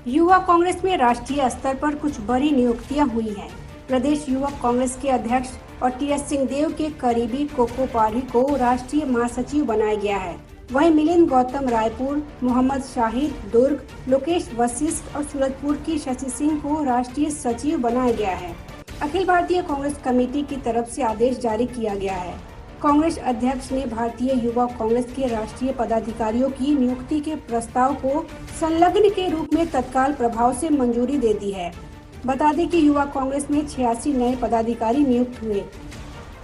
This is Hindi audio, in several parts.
युवा कांग्रेस में राष्ट्रीय स्तर पर कुछ बड़ी नियुक्तियां हुई हैं। प्रदेश युवक कांग्रेस के अध्यक्ष और टीएस सिंहदेव के करीबी कोको पारी को राष्ट्रीय महासचिव बनाया गया है। वहीं मिलिंद गौतम रायपुर, मोहम्मद शाहिद दुर्ग, लोकेश वशिष्ठ और सूरजपुर की शशि सिंह को राष्ट्रीय सचिव बनाया गया है। अखिल भारतीय कांग्रेस कमेटी की तरफ से आदेश जारी किया गया है। कांग्रेस अध्यक्ष ने भारतीय युवा कांग्रेस के राष्ट्रीय पदाधिकारियों की नियुक्ति के प्रस्ताव को संलग्न के रूप में तत्काल प्रभाव से मंजूरी दे दी है। बता दें कि युवा कांग्रेस में 86 नए पदाधिकारी नियुक्त हुए।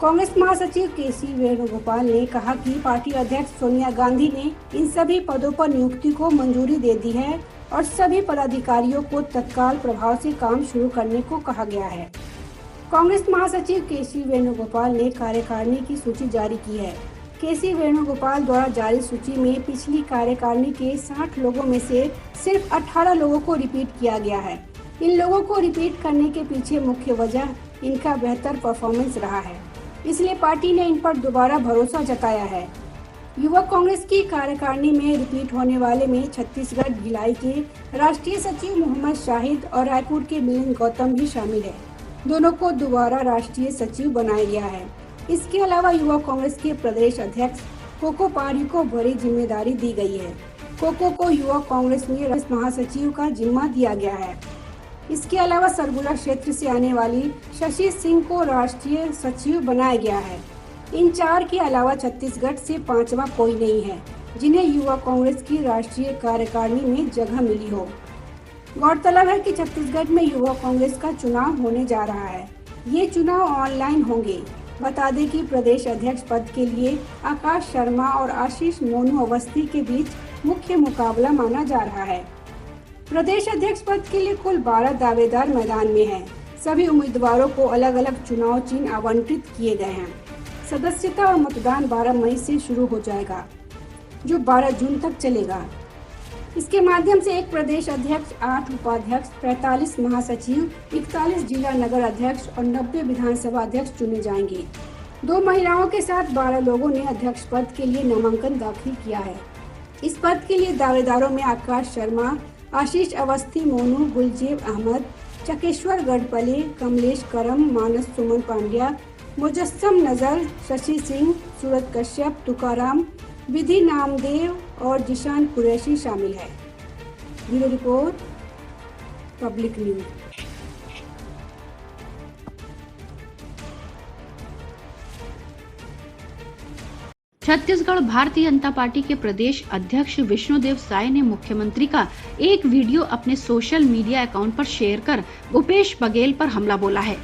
कांग्रेस महासचिव केसी वेणुगोपाल ने कहा कि पार्टी अध्यक्ष सोनिया गांधी ने इन सभी पदों पर नियुक्ति को मंजूरी दे दी है और सभी पदाधिकारियों को तत्काल प्रभाव से काम शुरू करने को कहा गया है। कांग्रेस महासचिव केसी वेणुगोपाल ने कार्यकारिणी की सूची जारी की है। केसी वेणुगोपाल द्वारा जारी सूची में पिछली कार्यकारिणी के 60 लोगों में से सिर्फ 18 लोगों को रिपीट किया गया है। इन लोगों को रिपीट करने के पीछे मुख्य वजह इनका बेहतर परफॉर्मेंस रहा है, इसलिए पार्टी ने इन पर दोबारा भरोसा जताया है। युवा कांग्रेस की कार्यकारिणी में रिपीट होने वाले में छत्तीसगढ़ भिलाई के राष्ट्रीय सचिव मोहम्मद शाहिद और रायपुर के मिलिंद गौतम भी शामिल है। दोनों को दोबारा राष्ट्रीय सचिव बनाया गया है। इसके अलावा युवा कांग्रेस के प्रदेश अध्यक्ष कोको पारी को बड़ी जिम्मेदारी दी गई है। कोको को युवा कांग्रेस में महासचिव का जिम्मा दिया गया है। इसके अलावा सरगुजा क्षेत्र से आने वाली शशि सिंह को राष्ट्रीय सचिव बनाया गया है। इन 4 के अलावा छत्तीसगढ़ से 5वां कोई नहीं है जिन्हें युवा कांग्रेस की राष्ट्रीय कार्यकारिणी में जगह मिली हो। गौरतलब है कि छत्तीसगढ़ में युवा कांग्रेस का चुनाव होने जा रहा है। ये चुनाव ऑनलाइन होंगे। बता दें कि प्रदेश अध्यक्ष पद के लिए आकाश शर्मा और आशीष मोनू अवस्थी के बीच मुख्य मुकाबला माना जा रहा है। प्रदेश अध्यक्ष पद के लिए कुल 12 दावेदार मैदान में हैं। सभी उम्मीदवारों को अलग अलग चुनाव चिन्ह आवंटित किए गए हैं। सदस्यता और मतदान 12 मई से शुरू हो जाएगा, जो 12 जून तक चलेगा। इसके माध्यम से एक प्रदेश अध्यक्ष, 8 उपाध्यक्ष, 45 महासचिव, 41 जिला नगर अध्यक्ष और 90 विधानसभा अध्यक्ष चुने जाएंगे। 2 महिलाओं के साथ 12 लोगों ने अध्यक्ष पद के लिए नामांकन दाखिल किया है। इस पद के लिए दावेदारों में आकाश शर्मा, आशीष अवस्थी, मोनू, गुलजेब अहमद, चकेश्वर गढ़पले, कमलेश करम, मानस सुमन पांड्या, मुजस्सम नजर, शशि सिंह, सूरज कश्यप, तुकाराम, विधि नामदेव और जिशान कुरैशी शामिल है। Bureau report, public news. Chhattisgarh Bharatiya Janata party के प्रदेश अध्यक्ष विष्णुदेव साय ने मुख्यमंत्री का एक वीडियो अपने सोशल मीडिया अकाउंट पर शेयर कर भूपेश बघेल पर हमला बोला है।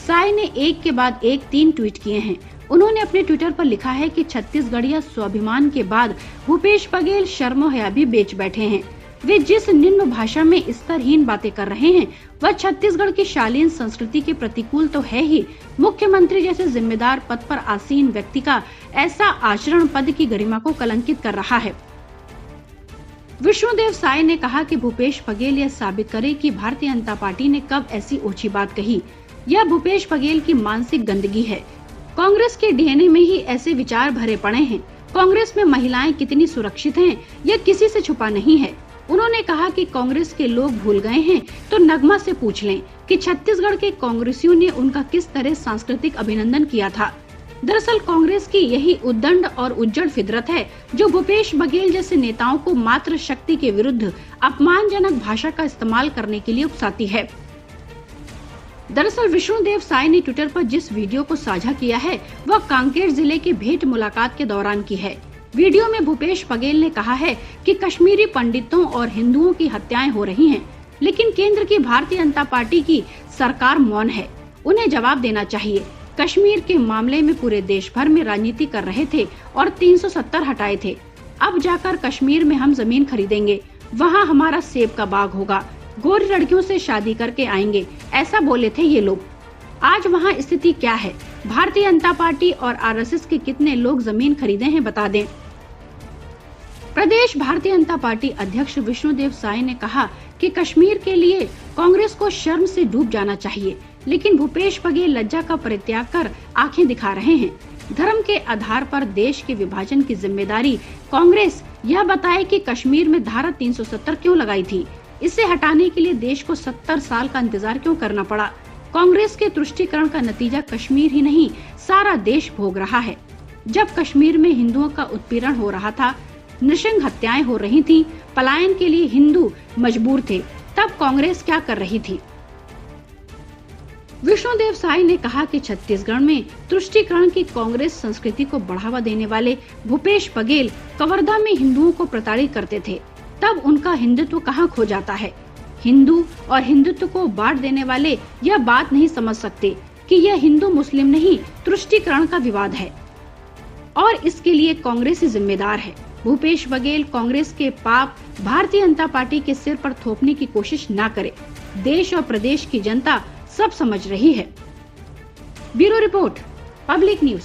साय ने एक के बाद एक 3 ट्वीट किए हैं। उन्होंने अपने ट्विटर पर लिखा है कि छत्तीसगढ़िया स्वाभिमान के बाद भूपेश बघेल शर्म हया भी बेच बैठे हैं। वे जिस निम्न भाषा में स्तरहीन बातें कर रहे हैं वह छत्तीसगढ़ की शालीन संस्कृति के प्रतिकूल तो है ही। मुख्यमंत्री जैसे जिम्मेदार पद पर आसीन व्यक्ति का ऐसा आचरण पद की गरिमा को कलंकित कर रहा है। विष्णुदेव साय ने कहा कि भूपेश बघेल यह साबित करे कि भारतीय जनता पार्टी ने कब ऐसी ओछी बात कही। यह भूपेश बघेल की मानसिक गंदगी है। कांग्रेस के डीएनए में ही ऐसे विचार भरे पड़े हैं। कांग्रेस में महिलाएं कितनी सुरक्षित हैं, यह किसी से छुपा नहीं है। उन्होंने कहा कि कांग्रेस के लोग भूल गए हैं तो नगमा से पूछ लें कि छत्तीसगढ़ के कांग्रेसियों ने उनका किस तरह सांस्कृतिक अभिनंदन किया था। दरअसल कांग्रेस की यही उद्दंड और उज्जड़ फितरत है जो भूपेश बघेल जैसे नेताओं को मात्र शक्ति के विरुद्ध अपमानजनक भाषा का इस्तेमाल करने के लिए उकसाती है। दरअसल विष्णुदेव साय ने ट्विटर पर जिस वीडियो को साझा किया है वह कांकेर जिले के भेंट मुलाकात के दौरान की है। वीडियो में भूपेश बघेल ने कहा है कि कश्मीरी पंडितों और हिंदुओं की हत्याएं हो रही हैं, लेकिन केंद्र की भारतीय जनता पार्टी की सरकार मौन है। उन्हें जवाब देना चाहिए। कश्मीर के मामले में पूरे देश भर में राजनीति कर रहे थे और 370 हटाए थे। अब जाकर कश्मीर में हम जमीन खरीदेंगे, वहाँ हमारा सेब का बाग होगा, गोरी लड़कियों से शादी करके आएंगे, ऐसा बोले थे ये लोग। आज वहाँ स्थिति क्या है? भारतीय जनता पार्टी और आरएसएस के कितने लोग जमीन खरीदे हैं बता दें। प्रदेश भारतीय जनता पार्टी अध्यक्ष विष्णुदेव साय ने कहा कि कश्मीर के लिए कांग्रेस को शर्म से डूब जाना चाहिए, लेकिन भूपेश बघेल लज्जा का परित्याग कर आंखें दिखा रहे हैं। धर्म के आधार पर देश के विभाजन की जिम्मेदारी कांग्रेस यह बताए कि कश्मीर में धारा 370 क्यों लगाई थी। इसे हटाने के लिए देश को 70 साल का इंतजार क्यों करना पड़ा? कांग्रेस के तुष्टीकरण का नतीजा कश्मीर ही नहीं, सारा देश भोग रहा है। जब कश्मीर में हिंदुओं का उत्पीड़न हो रहा था, नृशंस हत्याएं हो रही थीं, पलायन के लिए हिंदू मजबूर थे, तब कांग्रेस क्या कर रही थी? विष्णुदेव साय ने कहा कि छत्तीसगढ़ में तुष्टीकरण की कांग्रेस संस्कृति को बढ़ावा देने वाले भूपेश बघेल कवर्धा में हिंदुओं को प्रताड़ित करते थे, तब उनका हिंदुत्व कहाँ खो जाता है? हिंदू और हिंदुत्व को बांट देने वाले यह बात नहीं समझ सकते कि यह हिंदू मुस्लिम नहीं, तुष्टीकरण का विवाद है और इसके लिए कांग्रेस ही जिम्मेदार है। भूपेश बघेल कांग्रेस के पाप भारतीय जनता पार्टी के सिर पर थोपने की कोशिश न करे। देश और प्रदेश की जनता सब समझ रही है। Bureau report, public news.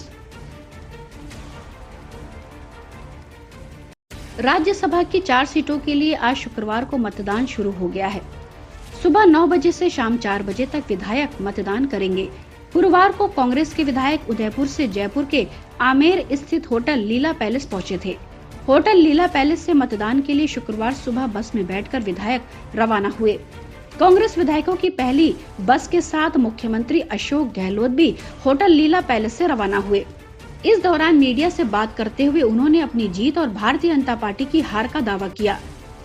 Rajya Sabha की 4 सीटों के लिए आज शुक्रवार को मतदान शुरू हो गया है। सुबह 9 बजे से शाम 4 बजे तक विधायक मतदान करेंगे। गुरुवार को कांग्रेस के विधायक उदयपुर से जयपुर के आमेर स्थित होटल लीला पैलेस पहुंचे थे। होटल लीला पैलेस से मतदान के लिए शुक्रवार सुबह बस में बैठकर विधायक रवाना हुए। कांग्रेस विधायकों की पहली बस के साथ मुख्यमंत्री अशोक गहलोत भी होटल लीला पैलेस से रवाना हुए। इस दौरान मीडिया से बात करते हुए उन्होंने अपनी जीत और भारतीय जनता पार्टी की हार का दावा किया।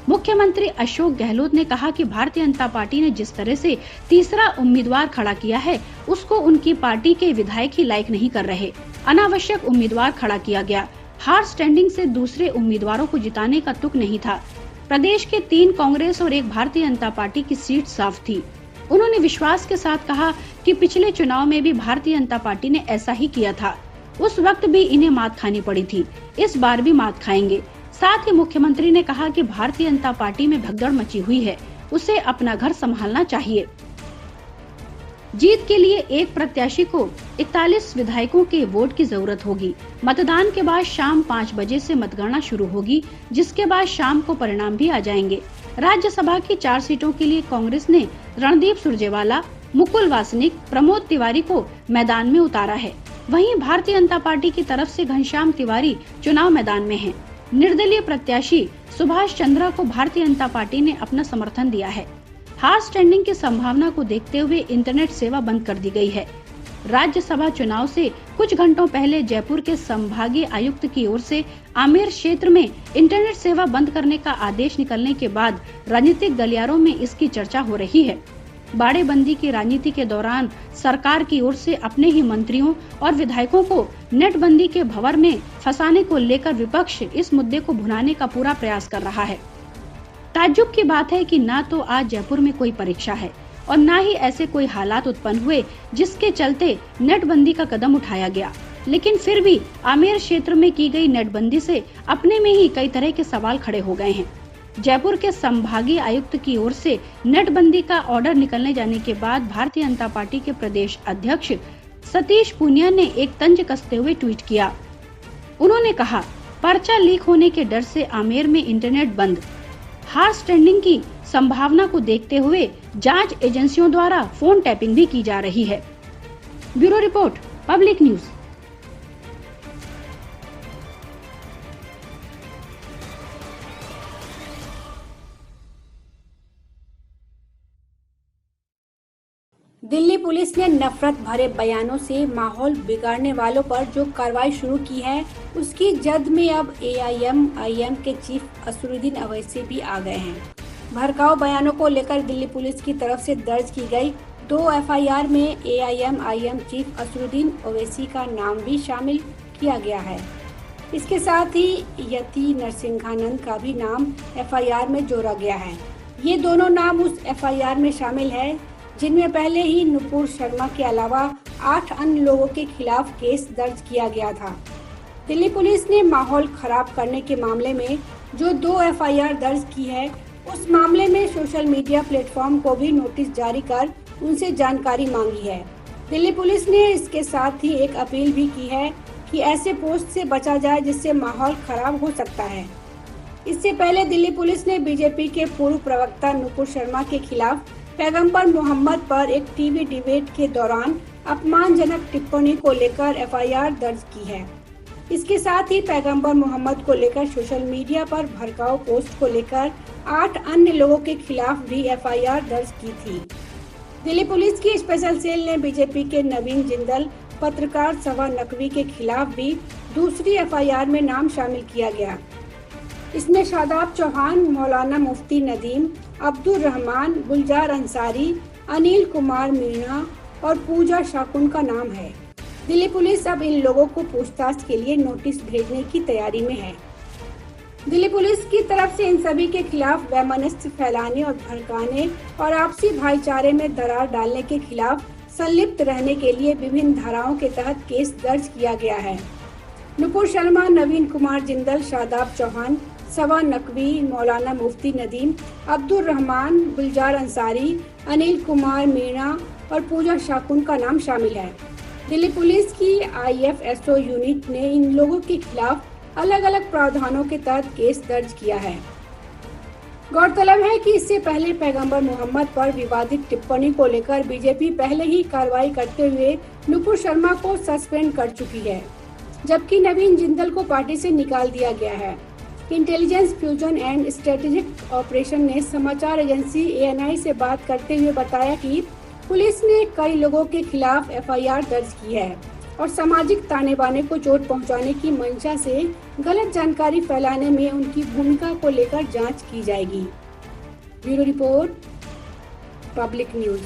मुख्यमंत्री अशोक गहलोत ने कहा कि भारतीय जनता पार्टी ने जिस तरह से तीसरा उम्मीदवार खड़ा किया है, उसको उनकी पार्टी के विधायक ही लायक नहीं कर रहे। अनावश्यक उम्मीदवार खड़ा किया गया। हार स्टैंडिंग से दूसरे उम्मीदवारों को जिताने का तुक नहीं था। प्रदेश के 3 कांग्रेस और 1 भारतीय जनता पार्टी की सीट साफ थी। उन्होंने विश्वास के साथ कहा कि पिछले चुनाव में भी भारतीय जनता पार्टी ने ऐसा ही किया था। उस वक्त भी इन्हें मात खानी पड़ी थी, इस बार भी मात खाएंगे। साथ ही मुख्यमंत्री ने कहा कि भारतीय जनता पार्टी में भगदड़ मची हुई है, उसे अपना घर संभालना चाहिए। जीत के लिए एक प्रत्याशी को 41 विधायकों के वोट की जरूरत होगी। मतदान के बाद शाम 5 बजे से मतगणना शुरू होगी, जिसके बाद शाम को परिणाम भी आ जाएंगे। राज्यसभा की 4 सीटों के लिए कांग्रेस ने रणदीप सुरजेवाला, मुकुल वासनिक, प्रमोद तिवारी को मैदान में उतारा है। वहीं भारतीय जनता पार्टी की तरफ से घनश्याम तिवारी चुनाव मैदान में हैं। निर्दलीय प्रत्याशी सुभाष चंद्रा को भारतीय जनता पार्टी ने अपना समर्थन दिया है। हार स्टैंडिंग की संभावना को देखते हुए इंटरनेट सेवा बंद कर दी गई है। राज्यसभा चुनाव से कुछ घंटों पहले जयपुर के संभागीय आयुक्त की ओर से आमेर क्षेत्र में इंटरनेट सेवा बंद करने का आदेश निकलने के बाद राजनीतिक गलियारों में इसकी चर्चा हो रही है। बाड़ेबंदी की राजनीति के दौरान सरकार की ओर से अपने ही मंत्रियों और विधायकों को नेटबंदी के भंवर में फंसाने को लेकर विपक्ष इस मुद्दे को भुनाने का पूरा प्रयास कर रहा है। ताज्जुब की बात है कि ना तो आज जयपुर में कोई परीक्षा है और ना ही ऐसे कोई हालात उत्पन्न हुए जिसके चलते नेटबंदी का कदम उठाया गया, लेकिन फिर भी आमेर क्षेत्र में की गई नेटबंदी से अपने में ही कई तरह के सवाल खड़े हो गए हैं। जयपुर के संभागीय आयुक्त की ओर से नेटबंदी का ऑर्डर निकलने जाने के बाद भारतीय जनता पार्टी के प्रदेश अध्यक्ष सतीश पूनिया ने एक तंज कसते हुए ट्वीट किया। उन्होंने कहा, पर्चा लीक होने के डर से आमेर में इंटरनेट बंद। हार स्टैंडिंग की संभावना को देखते हुए जांच एजेंसियों द्वारा फोन टैपिंग भी की जा रही है। Bureau report, public news. Delhi police ने नफरत भरे बयानों से माहौल बिगाड़ने वालों पर जो कार्रवाई शुरू की है, उसकी जद में अब AIM के चीफ असरुद्दीन अवैसी भी आ गए हैं। भड़काऊ बयानों को लेकर दिल्ली पुलिस की तरफ से दर्ज की गई 2 FIR में AIM चीफ असरुद्दीन अवैसी का नाम भी शामिल किया गया है। इसके साथ ही यति नरसिंहानंद का भी नाम FIR में जोड़ा गया है। ये दोनों नाम उस FIR में शामिल है जिनमें पहले ही नुपुर शर्मा के अलावा 8 अन्य लोगों के खिलाफ केस दर्ज किया गया था। दिल्ली पुलिस ने माहौल खराब करने के मामले में जो 2 FIR दर्ज की है, उस मामले में सोशल मीडिया प्लेटफॉर्म को भी नोटिस जारी कर उनसे जानकारी मांगी है। दिल्ली पुलिस ने इसके साथ ही एक अपील भी की है कि ऐसे पोस्ट से बचा जाए जिससे माहौल खराब हो सकता है। इससे पहले दिल्ली पुलिस ने बीजेपी के पूर्व प्रवक्ता नुपुर शर्मा के खिलाफ पैगंबर मोहम्मद पर एक टीवी डिबेट के दौरान अपमानजनक टिप्पणी को लेकर FIR दर्ज की है। इसके साथ ही पैगंबर मोहम्मद को लेकर सोशल मीडिया पर भड़काऊ पोस्ट को लेकर 8 अन्य लोगों के खिलाफ भी एफआईआर दर्ज की थी। दिल्ली पुलिस की स्पेशल सेल ने बीजेपी के नवीन जिंदल, पत्रकार सवा नकवी के खिलाफ भी दूसरी एफआईआर में नाम शामिल किया गया। इसमें शादाब चौहान, मौलाना मुफ्ती नदीम, अब्दुल रहमान, गुलजार अंसारी, अनिल कुमार मीणा और पूजा शाकुन का नाम है। दिल्ली पुलिस अब इन लोगों को पूछताछ के लिए नोटिस भेजने की तैयारी में है। दिल्ली पुलिस की तरफ से इन सभी के खिलाफ वैमनस्य फैलाने और भड़काने और आपसी भाईचारे में दरार डालने के खिलाफ संलिप्त रहने के लिए विभिन्न धाराओं के तहत केस दर्ज किया गया है। नुपुर शर्मा, नवीन कुमार जिंदल, शादाब चौहान, सवा नकवी, मौलाना मुफ्ती नदीम, अब्दुल रहमान, गुलजार अंसारी, अनिल कुमार मीणा और पूजा शाकुन का नाम शामिल है। दिल्ली पुलिस की IFSO यूनिट ने इन लोगों के खिलाफ अलग अलग प्रावधानों के तहत केस दर्ज किया है। गौरतलब है कि इससे पहले पैगंबर मोहम्मद पर विवादित टिप्पणी को लेकर बीजेपी पहले ही कार्रवाई करते हुए नुपुर शर्मा को सस्पेंड कर चुकी है, जबकि नवीन जिंदल को पार्टी से निकाल दिया गया है। Intelligence fusion and strategic operation ने समाचार एजेंसी ANI से बात करते हुए बताया कि पुलिस ने कई लोगों के खिलाफ एफआईआर दर्ज की है और सामाजिक ताने बाने को चोट पहुंचाने की मंशा से गलत जानकारी फैलाने में उनकी भूमिका को लेकर जांच की जाएगी। Bureau report, public news.